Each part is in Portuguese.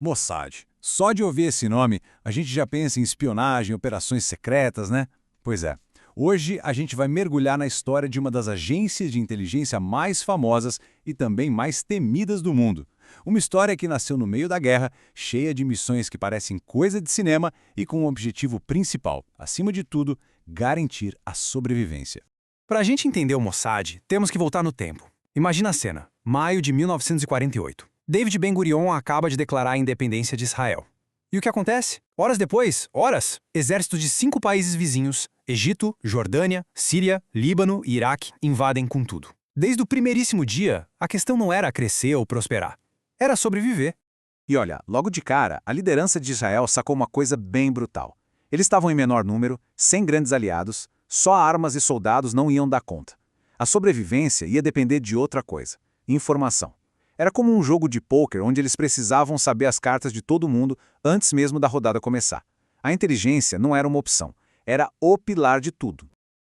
Mossad. Só de ouvir esse nome, a gente já pensa em espionagem, operações secretas, né? Pois é. Hoje a gente vai mergulhar na história de uma das agências de inteligência mais famosas e também mais temidas do mundo. Uma história que nasceu no meio da guerra, cheia de missões que parecem coisa de cinema e com um objetivo principal, acima de tudo, garantir a sobrevivência. Para a gente entender o Mossad, temos que voltar no tempo. Imagina a cena, maio de 1948. David Ben-Gurion acaba de declarar a independência de Israel. E o que acontece? Horas depois, exércitos de 5 países vizinhos, Egito, Jordânia, Síria, Líbano e Iraque, invadem com tudo. Desde o primeiríssimo dia, a questão não era crescer ou prosperar. Era sobreviver. E olha, logo de cara, a liderança de Israel sacou uma coisa bem brutal. Eles estavam em menor número, sem grandes aliados, só armas e soldados não iam dar conta. A sobrevivência ia depender de outra coisa: informação. Era como um jogo de pôquer onde eles precisavam saber as cartas de todo mundo antes mesmo da rodada começar. A inteligência não era uma opção, era o pilar de tudo.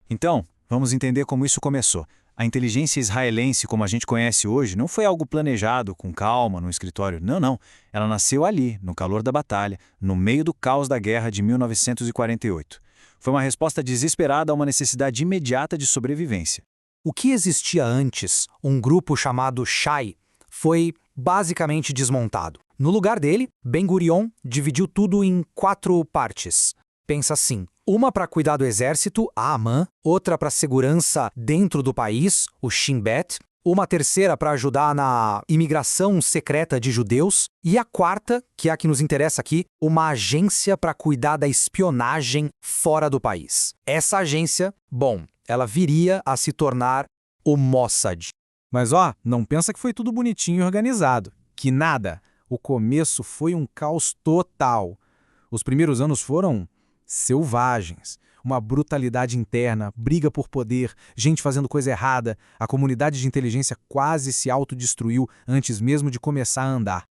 Então, vamos entender como isso começou. A inteligência israelense, como a gente conhece hoje, não foi algo planejado, com calma, no escritório. Não. Ela nasceu ali, no calor da batalha, no meio do caos da guerra de 1948. Foi uma resposta desesperada a uma necessidade imediata de sobrevivência. O que existia antes, um grupo chamado Shai, foi basicamente desmontado. No lugar dele, Ben-Gurion dividiu tudo em 4 partes. Pensa assim: uma para cuidar do exército, a Amman, outra para segurança dentro do país, o Shin Bet, uma terceira para ajudar na imigração secreta de judeus, e a quarta, que é a que nos interessa aqui, uma agência para cuidar da espionagem fora do país. Essa agência, ela viria a se tornar o Mossad. Mas não pensa que foi tudo bonitinho e organizado. Que nada. O começo foi um caos total. Os primeiros anos foram selvagens. Uma brutalidade interna, briga por poder, gente fazendo coisa errada. A comunidade de inteligência quase se autodestruiu antes mesmo de começar a andar.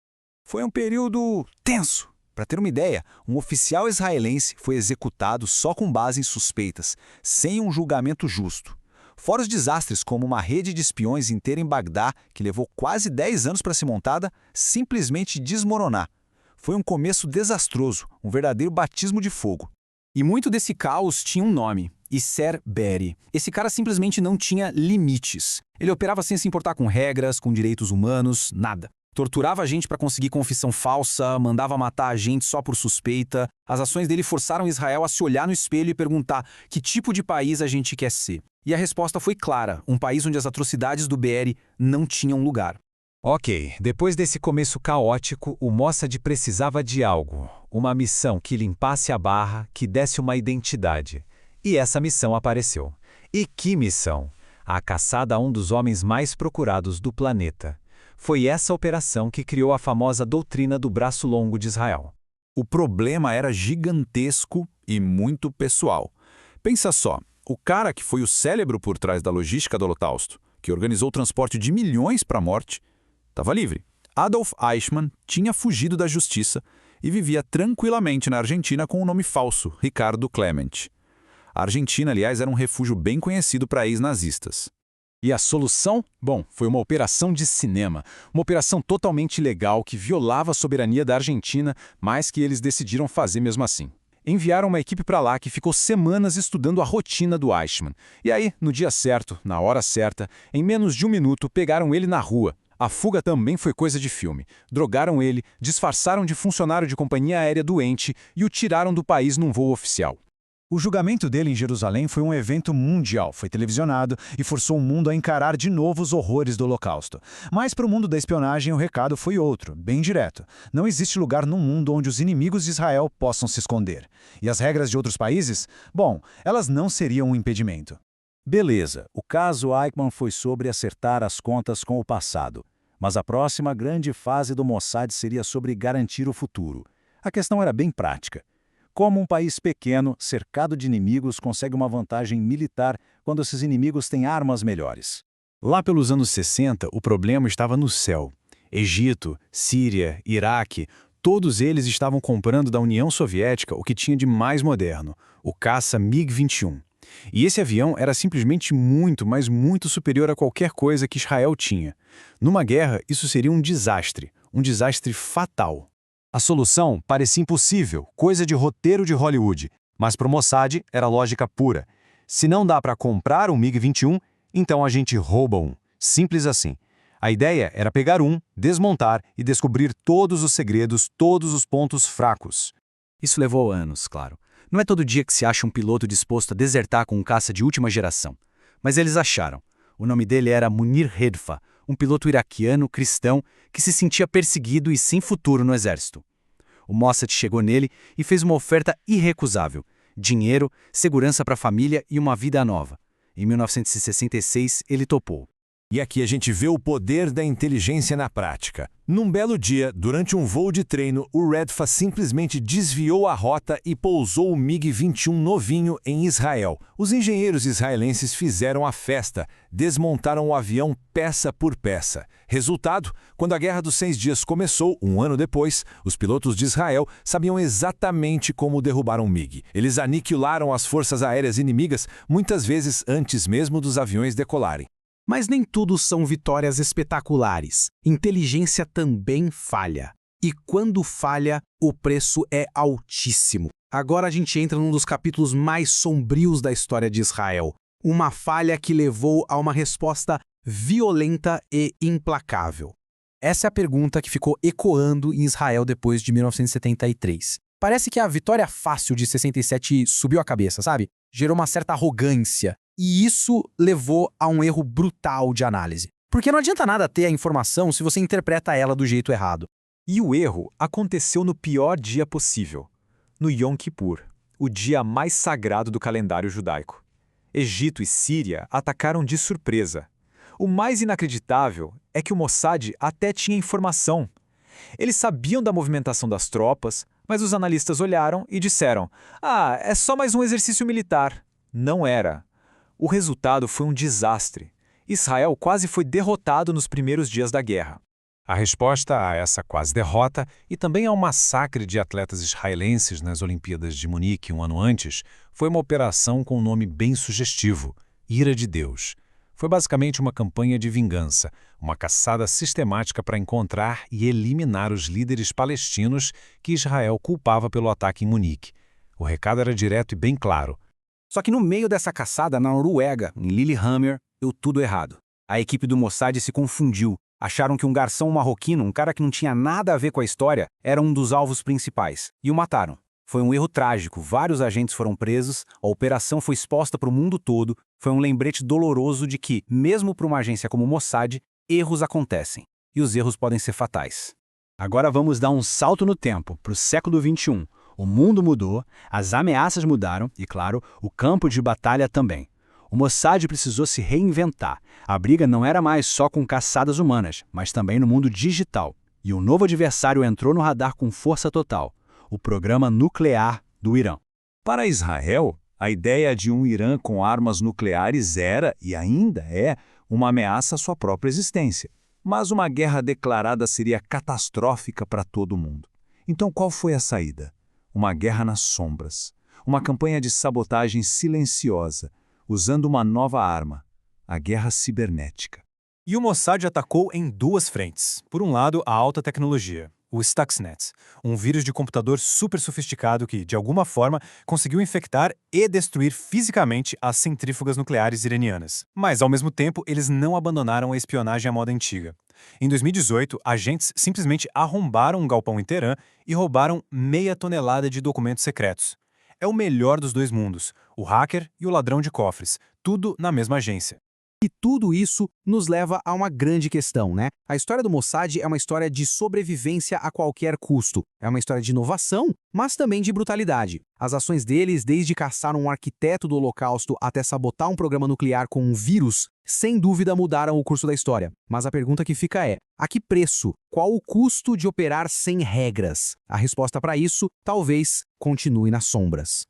Foi um período tenso. Para ter uma ideia, um oficial israelense foi executado só com base em suspeitas, sem um julgamento justo. Fora os desastres como uma rede de espiões inteira em Bagdá, que levou quase 10 anos para ser montada, simplesmente desmoronar. Foi um começo desastroso, um verdadeiro batismo de fogo. E muito desse caos tinha um nome: Isser Beri. Esse cara simplesmente não tinha limites. Ele operava sem se importar com regras, com direitos humanos, nada. Torturava a gente para conseguir confissão falsa, mandava matar a gente só por suspeita. As ações dele forçaram Israel a se olhar no espelho e perguntar que tipo de país a gente quer ser. E a resposta foi clara: um país onde as atrocidades do BR não tinham lugar. Ok, depois desse começo caótico, o Mossad precisava de algo. Uma missão que limpasse a barra, que desse uma identidade. E essa missão apareceu. E que missão? A caçada a um dos homens mais procurados do planeta. Foi essa operação que criou a famosa doutrina do braço longo de Israel. O problema era gigantesco e muito pessoal. Pensa só, o cara que foi o cérebro por trás da logística do Holocausto, que organizou o transporte de milhões para a morte, estava livre. Adolf Eichmann tinha fugido da justiça e vivia tranquilamente na Argentina com um nome falso, Ricardo Clement. A Argentina, aliás, era um refúgio bem conhecido para ex-nazistas. E a solução? Foi uma operação de cinema. Uma operação totalmente ilegal que violava a soberania da Argentina, mas que eles decidiram fazer mesmo assim. Enviaram uma equipe para lá que ficou semanas estudando a rotina do Eichmann. E aí, no dia certo, na hora certa, em menos de 1 minuto, pegaram ele na rua. A fuga também foi coisa de filme. Drogaram ele, disfarçaram de funcionário de companhia aérea doente e o tiraram do país num voo oficial. O julgamento dele em Jerusalém foi um evento mundial, foi televisionado e forçou o mundo a encarar de novo os horrores do Holocausto. Mas para o mundo da espionagem o recado foi outro, bem direto. Não existe lugar no mundo onde os inimigos de Israel possam se esconder. E as regras de outros países? Elas não seriam um impedimento. Beleza, o caso Eichmann foi sobre acertar as contas com o passado. Mas a próxima grande fase do Mossad seria sobre garantir o futuro. A questão era bem prática. Como um país pequeno, cercado de inimigos, consegue uma vantagem militar quando esses inimigos têm armas melhores? Lá pelos anos 60, o problema estava no céu. Egito, Síria, Iraque, todos eles estavam comprando da União Soviética o que tinha de mais moderno, o caça MiG-21. E esse avião era simplesmente muito, mas muito superior a qualquer coisa que Israel tinha. Numa guerra, isso seria um desastre fatal. A solução parecia impossível, coisa de roteiro de Hollywood, mas para o Mossad era lógica pura. Se não dá para comprar um MiG-21, então a gente rouba um. Simples assim. A ideia era pegar um, desmontar e descobrir todos os segredos, todos os pontos fracos. Isso levou anos, claro. Não é todo dia que se acha um piloto disposto a desertar com um caça de última geração. Mas eles acharam. O nome dele era Munir Hedfa, um piloto iraquiano cristão que se sentia perseguido e sem futuro no exército. O Mossad chegou nele e fez uma oferta irrecusável: dinheiro, segurança para a família e uma vida nova. Em 1966, ele topou. E aqui a gente vê o poder da inteligência na prática. Num belo dia, durante um voo de treino, o Redfa simplesmente desviou a rota e pousou o MiG-21 novinho em Israel. Os engenheiros israelenses fizeram a festa, desmontaram o avião peça por peça. Resultado, quando a Guerra dos 6 Dias começou, um ano depois, os pilotos de Israel sabiam exatamente como derrubar um MiG. Eles aniquilaram as forças aéreas inimigas, muitas vezes antes mesmo dos aviões decolarem. Mas nem tudo são vitórias espetaculares. Inteligência também falha. E quando falha, o preço é altíssimo. Agora a gente entra num dos capítulos mais sombrios da história de Israel. Uma falha que levou a uma resposta violenta e implacável. Essa é a pergunta que ficou ecoando em Israel depois de 1973. Parece que a vitória fácil de 67 subiu a cabeça, sabe? Gerou uma certa arrogância. E isso levou a um erro brutal de análise. Porque não adianta nada ter a informação se você interpreta ela do jeito errado. E o erro aconteceu no pior dia possível, no Yom Kippur, o dia mais sagrado do calendário judaico. Egito e Síria atacaram de surpresa. O mais inacreditável é que o Mossad até tinha informação. Eles sabiam da movimentação das tropas, mas os analistas olharam e disseram: "Ah, é só mais um exercício militar." Não era. O resultado foi um desastre. Israel quase foi derrotado nos primeiros dias da guerra. A resposta a essa quase derrota e também ao massacre de atletas israelenses nas Olimpíadas de Munique um ano antes foi uma operação com um nome bem sugestivo: Ira de Deus. Foi basicamente uma campanha de vingança, uma caçada sistemática para encontrar e eliminar os líderes palestinos que Israel culpava pelo ataque em Munique. O recado era direto e bem claro. Só que no meio dessa caçada na Noruega, em Lillehammer, deu tudo errado. A equipe do Mossad se confundiu. Acharam que um garçom marroquino, um cara que não tinha nada a ver com a história, era um dos alvos principais. E o mataram. Foi um erro trágico. Vários agentes foram presos, a operação foi exposta para o mundo todo. Foi um lembrete doloroso de que, mesmo para uma agência como o Mossad, erros acontecem. E os erros podem ser fatais. Agora vamos dar um salto no tempo, para o século XXI. O mundo mudou, as ameaças mudaram e, claro, o campo de batalha também. O Mossad precisou se reinventar. A briga não era mais só com caçadas humanas, mas também no mundo digital. E um novo adversário entrou no radar com força total: o programa nuclear do Irã. Para Israel, a ideia de um Irã com armas nucleares era, e ainda é, uma ameaça à sua própria existência. Mas uma guerra declarada seria catastrófica para todo mundo. Então qual foi a saída? Uma guerra nas sombras. Uma campanha de sabotagem silenciosa, usando uma nova arma: a guerra cibernética. E o Mossad atacou em duas frentes. Por um lado, a alta tecnologia, o Stuxnet, um vírus de computador super sofisticado que, de alguma forma, conseguiu infectar e destruir fisicamente as centrífugas nucleares iranianas. Mas, ao mesmo tempo, eles não abandonaram a espionagem à moda antiga. Em 2018, agentes simplesmente arrombaram um galpão em Teherã e roubaram 0,5 tonelada de documentos secretos. É o melhor dos dois mundos, o hacker e o ladrão de cofres, tudo na mesma agência. E tudo isso nos leva a uma grande questão, né? A história do Mossad é uma história de sobrevivência a qualquer custo. É uma história de inovação, mas também de brutalidade. As ações deles, desde caçar um arquiteto do Holocausto até sabotar um programa nuclear com um vírus, sem dúvida mudaram o curso da história. Mas a pergunta que fica é: a que preço? Qual o custo de operar sem regras? A resposta para isso, talvez, continue nas sombras.